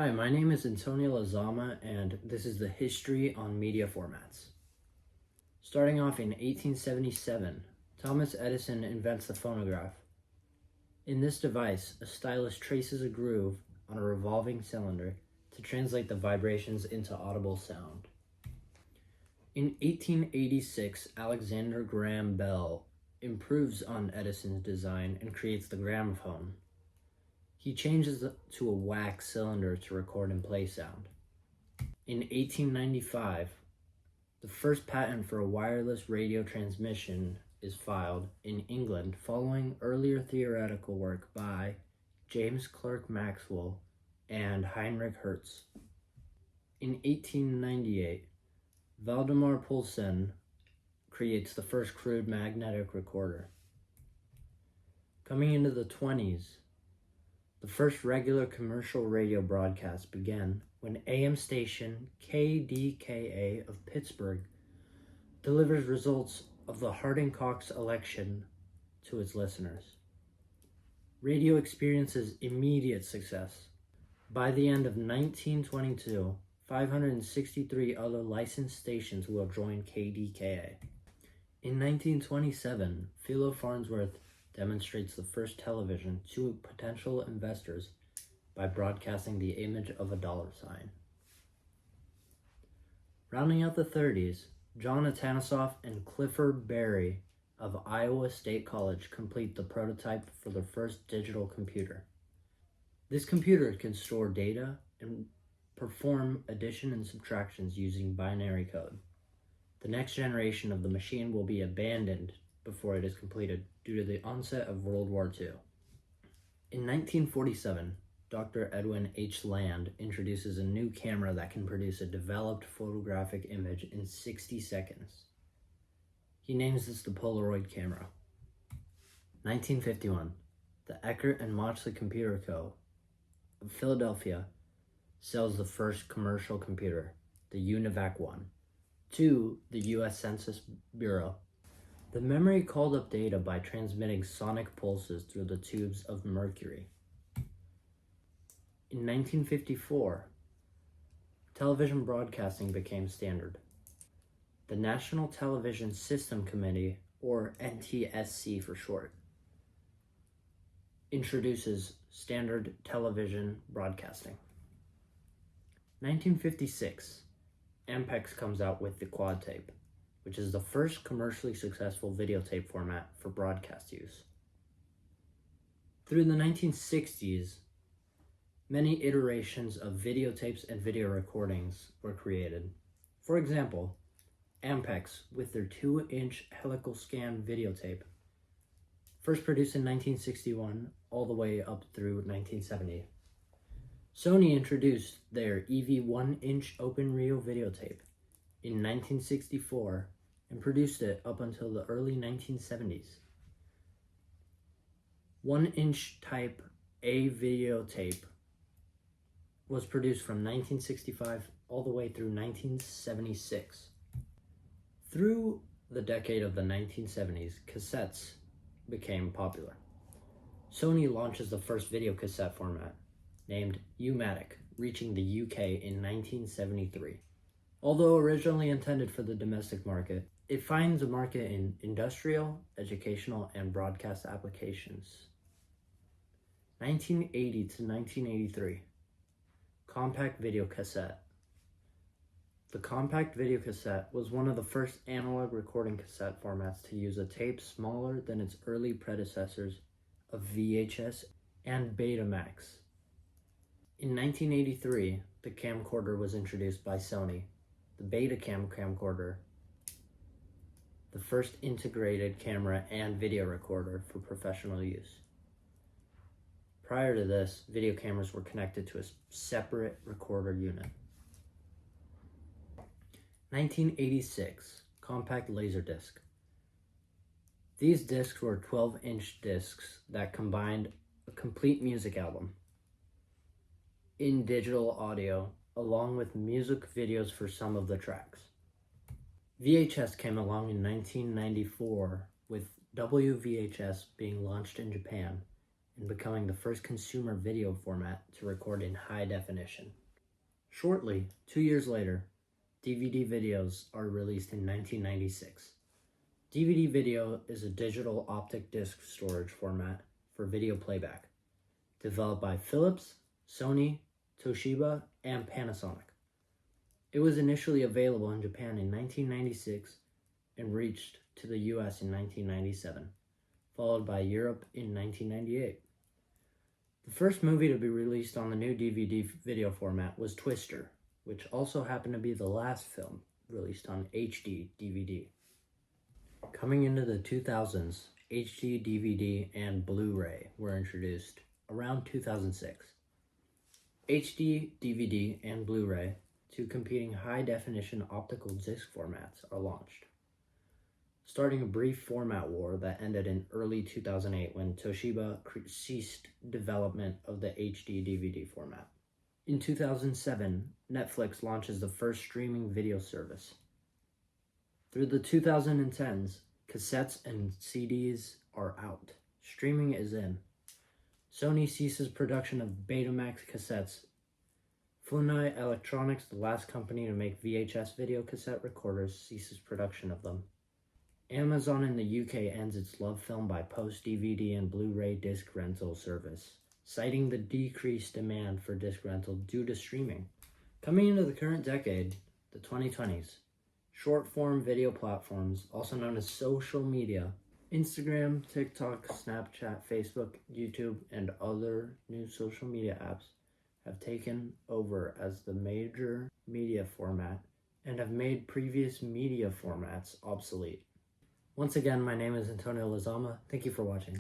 Hi, my name is Antonio Lazama, and this is the History on Media Formats. Starting off in 1877, Thomas Edison invents the phonograph. In this device, a stylus traces a groove on a revolving cylinder to translate the vibrations into audible sound. In 1886, Alexander Graham Bell improves on Edison's design and creates the gramophone. He changes it to a wax cylinder to record and play sound. In 1895, the first patent for a wireless radio transmission is filed in England following earlier theoretical work by James Clerk Maxwell and Heinrich Hertz. In 1898, Valdemar Poulsen creates the first crude magnetic recorder. Coming into the 20s, the first regular commercial radio broadcast began when AM station KDKA of Pittsburgh delivers results of the Harding-Cox election to its listeners. Radio experiences immediate success. By the end of 1922, 563 other licensed stations will join KDKA. In 1927, Philo Farnsworth demonstrates the first television to potential investors by broadcasting the image of a dollar sign. Rounding out the 30s, John Atanasoff and Clifford Berry of Iowa State College complete the prototype for the first digital computer. This computer can store data and perform addition and subtractions using binary code. The next generation of the machine will be abandoned before it is completed due to the onset of World War II. In 1947, Dr. Edwin H. Land introduces a new camera that can produce a developed photographic image in 60 seconds. He names this the Polaroid camera. 1951, the Eckert and Mauchly Computer Co. of Philadelphia sells the first commercial computer, the UNIVAC 1, to the U.S. Census Bureau. The memory called up data by transmitting sonic pulses through the tubes of mercury. In 1954, television broadcasting became standard. The National Television System Committee, or NTSC for short, introduces standard television broadcasting. 1956, Ampex comes out with the quad tape, which is the first commercially successful videotape format for broadcast use. Through the 1960s, many iterations of videotapes and video recordings were created. For example, Ampex with their 2-inch helical scan videotape, first produced in 1961 all the way up through 1970. Sony introduced their EV 1-inch open reel videotape in 1964 and produced it up until the early 1970s. 1-inch type A videotape was produced from 1965 all the way through 1976. Through the decade of the 1970s, cassettes became popular. Sony launches the first video cassette format, named U-Matic, reaching the UK in 1973. Although originally intended for the domestic market, it finds a market in industrial, educational, and broadcast applications. 1980 to 1983, compact video cassette. The compact video cassette was one of the first analog recording cassette formats to use a tape smaller than its early predecessors of VHS and Betamax. In 1983, the camcorder was introduced by Sony, the Betacam camcorder, the first integrated camera and video recorder for professional use. Prior to this, video cameras were connected to a separate recorder unit. 1986, compact laserdisc. These discs were 12-inch discs that combined a complete music album in digital audio, along with music videos for some of the tracks. VHS came along in 1994, with WVHS being launched in Japan and becoming the first consumer video format to record in high definition. Shortly, 2 years later, DVD videos are released in 1996. DVD video is a digital optic disc storage format for video playback, developed by Philips, Sony, Toshiba, and Panasonic. It was initially available in Japan in 1996 and reached to the US in 1997, followed by Europe in 1998. The first movie to be released on the new DVD video format was Twister, which also happened to be the last film released on HD DVD. Coming into the 2000s, HD DVD and Blu-ray were introduced around 2006. HD DVD and Blu-ray, two competing high-definition optical disc formats, are launched, starting a brief format war that ended in early 2008 when Toshiba ceased development of the HD DVD format. In 2007, Netflix launches the first streaming video service. Through the 2010s, cassettes and CDs are out. Streaming is in. Sony ceases production of Betamax cassettes. Funai Electronics, the last company to make VHS video cassette recorders, ceases production of them. Amazon in the UK ends its Love Film by Post DVD and Blu-ray disc rental service, citing the decreased demand for disc rental due to streaming. Coming into the current decade, the 2020s, short-form video platforms, also known as social media, Instagram, TikTok, Snapchat, Facebook, YouTube, and other new social media apps have taken over as the major media format and have made previous media formats obsolete. Once again, my name is Antonio Lozama. Thank you for watching.